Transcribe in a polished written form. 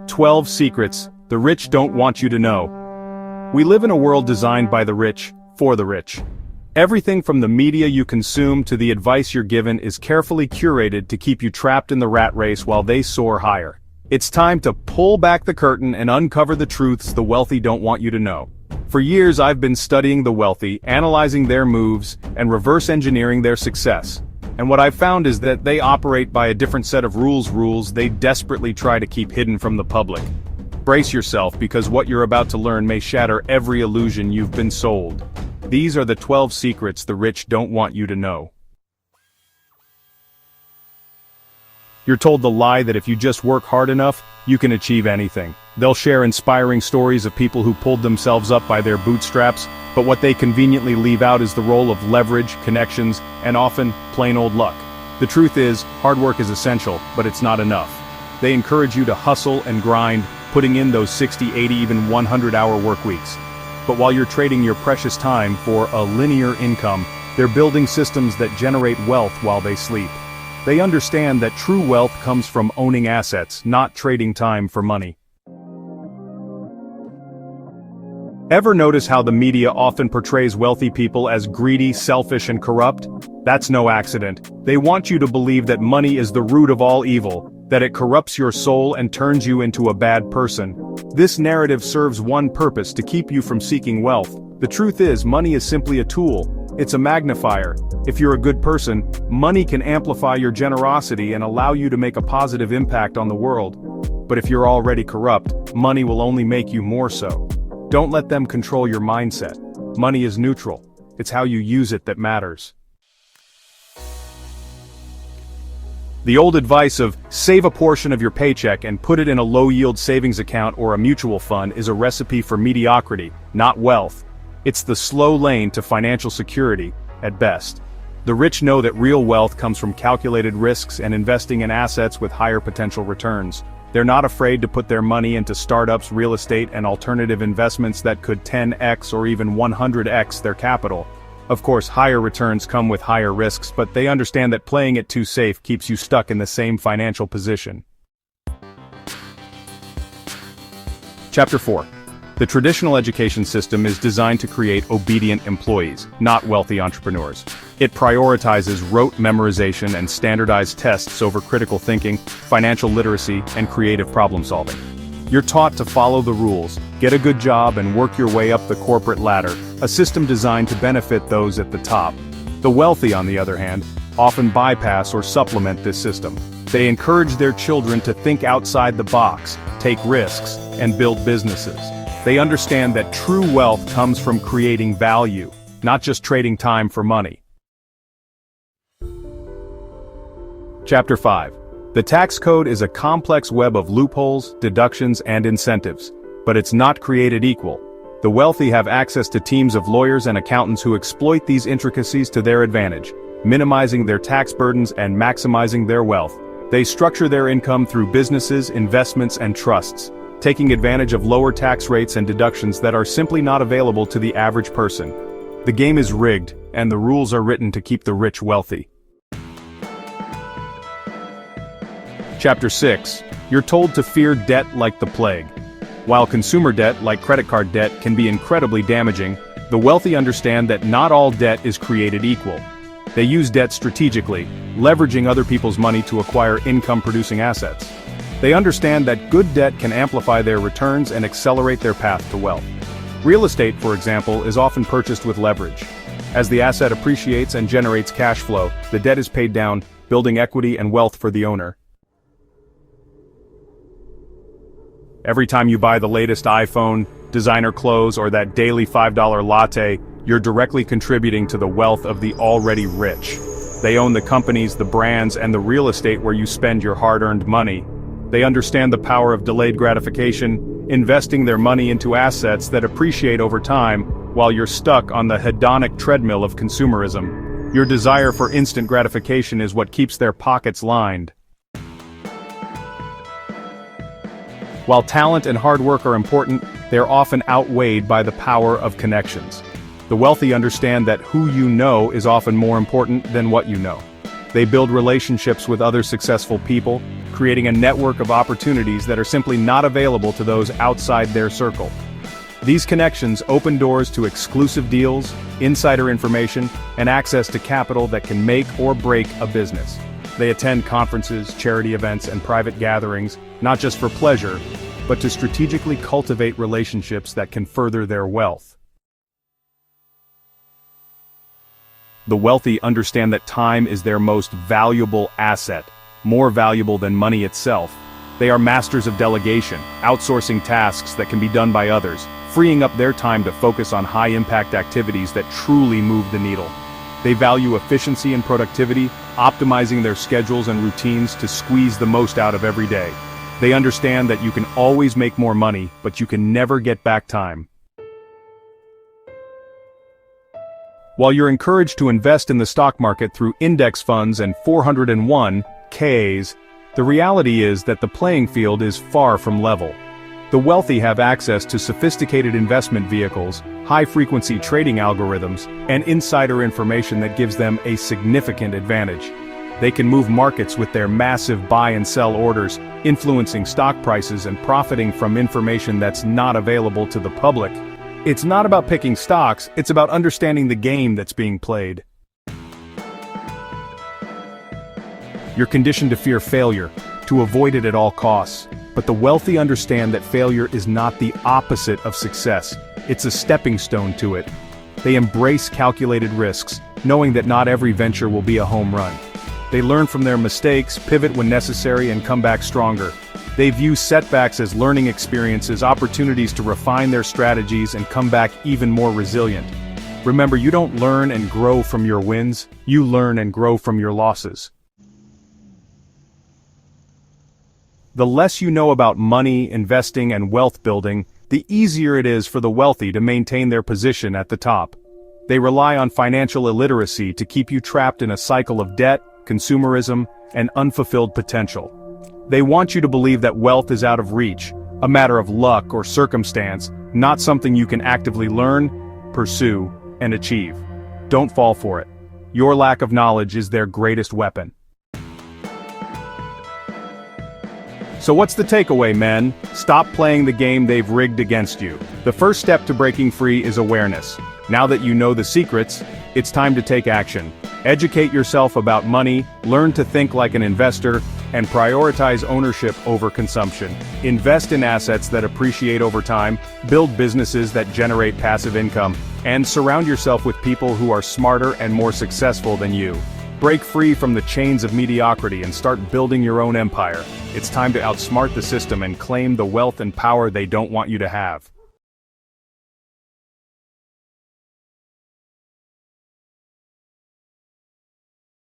12 Secrets the rich don't want you to know. We live in a world designed by the rich, for the rich. Everything from the media you consume to the advice you're given is carefully curated to keep you trapped in the rat race while they soar higher. It's time to pull back the curtain and uncover the truths the wealthy don't want you to know. For years I've been studying the wealthy, analyzing their moves, and reverse engineering their success. And what I've found is that they operate by a different set of rules they desperately try to keep hidden from the public. Brace yourself, because what you're about to learn may shatter every illusion you've been sold. These are the 12 secrets the rich don't want you to know. You're told the lie that if you just work hard enough, you can achieve anything. They'll share inspiring stories of people who pulled themselves up by their bootstraps, but what they conveniently leave out is the role of leverage, connections, and often, plain old luck. The truth is, hard work is essential, but it's not enough. They encourage you to hustle and grind, putting in those 60, 80, even 100-hour work weeks. But while you're trading your precious time for a linear income, they're building systems that generate wealth while they sleep. They understand that true wealth comes from owning assets, not trading time for money. Ever notice how the media often portrays wealthy people as greedy, selfish, and corrupt? That's no accident. They want you to believe that money is the root of all evil, that it corrupts your soul and turns you into a bad person. This narrative serves one purpose: to keep you from seeking wealth. The truth is, money is simply a tool. It's a magnifier. If you're a good person, money can amplify your generosity and allow you to make a positive impact on the world. But if you're already corrupt, money will only make you more so. Don't let them control your mindset. Money is neutral. It's how you use it that matters. The old advice of save a portion of your paycheck and put it in a low-yield savings account or a mutual fund is a recipe for mediocrity, not wealth. It's the slow lane to financial security, at best. The rich know that real wealth comes from calculated risks and investing in assets with higher potential returns. They're not afraid to put their money into startups, real estate, and alternative investments that could 10x or even 100x their capital. Of course, higher returns come with higher risks, but they understand that playing it too safe keeps you stuck in the same financial position. Chapter 4. The traditional education system is designed to create obedient employees, not wealthy entrepreneurs. It prioritizes rote memorization and standardized tests over critical thinking, financial literacy, and creative problem solving. You're taught to follow the rules, get a good job, and work your way up the corporate ladder, a system designed to benefit those at the top. The wealthy, on the other hand, often bypass or supplement this system. They encourage their children to think outside the box, take risks, and build businesses. They understand that true wealth comes from creating value, not just trading time for money. Chapter 5. The tax code is a complex web of loopholes, deductions, and incentives, but it's not created equal. The wealthy have access to teams of lawyers and accountants who exploit these intricacies to their advantage, minimizing their tax burdens and maximizing their wealth. They structure their income through businesses, investments, and trusts, taking advantage of lower tax rates and deductions that are simply not available to the average person. The game is rigged, and the rules are written to keep the rich wealthy. Chapter 6. You're told to fear debt like the plague. While consumer debt, like credit card debt, can be incredibly damaging, the wealthy understand that not all debt is created equal. They use debt strategically, leveraging other people's money to acquire income-producing assets. They understand that good debt can amplify their returns and accelerate their path to wealth. Real estate, for example, is often purchased with leverage. As the asset appreciates and generates cash flow, the debt is paid down, building equity and wealth for the owner. Every time you buy the latest iPhone, designer clothes, or that daily $5 latte, you're directly contributing to the wealth of the already rich. They own the companies, the brands, and the real estate where you spend your hard-earned money. They understand the power of delayed gratification, investing their money into assets that appreciate over time, while you're stuck on the hedonic treadmill of consumerism. Your desire for instant gratification is what keeps their pockets lined. While talent and hard work are important, they are often outweighed by the power of connections. The wealthy understand that who you know is often more important than what you know. They build relationships with other successful people, creating a network of opportunities that are simply not available to those outside their circle. These connections open doors to exclusive deals, insider information, and access to capital that can make or break a business. They attend conferences, charity events, and private gatherings, not just for pleasure, but to strategically cultivate relationships that can further their wealth. The wealthy understand that time is their most valuable asset, more valuable than money itself. They are masters of delegation, outsourcing tasks that can be done by others, freeing up their time to focus on high-impact activities that truly move the needle. They value efficiency and productivity, optimizing their schedules and routines to squeeze the most out of every day. They understand that you can always make more money, but you can never get back time. While you're encouraged to invest in the stock market through index funds and 401(k)s, the reality is that the playing field is far from level. The wealthy have access to sophisticated investment vehicles, high-frequency trading algorithms, and insider information that gives them a significant advantage. They can move markets with their massive buy and sell orders, influencing stock prices and profiting from information that's not available to the public. It's not about picking stocks, it's about understanding the game that's being played. You're conditioned to fear failure, to avoid it at all costs. But the wealthy understand that failure is not the opposite of success, it's a stepping stone to it. They embrace calculated risks, knowing that not every venture will be a home run. They learn from their mistakes, pivot when necessary, and come back stronger. They view setbacks as learning experiences, opportunities to refine their strategies and come back even more resilient. Remember, you don't learn and grow from your wins, you learn and grow from your losses. The less you know about money, investing, and wealth building, the easier it is for the wealthy to maintain their position at the top. They rely on financial illiteracy to keep you trapped in a cycle of debt, consumerism, and unfulfilled potential. They want you to believe that wealth is out of reach, a matter of luck or circumstance, not something you can actively learn, pursue, and achieve. Don't fall for it. Your lack of knowledge is their greatest weapon. So what's the takeaway, men? Stop playing the game they've rigged against you. The first step to breaking free is awareness. Now that you know the secrets, it's time to take action. Educate yourself about money, learn to think like an investor, and prioritize ownership over consumption. Invest in assets that appreciate over time, build businesses that generate passive income, and surround yourself with people who are smarter and more successful than you. Break free from the chains of mediocrity and start building your own empire. It's time to outsmart the system and claim the wealth and power they don't want you to have.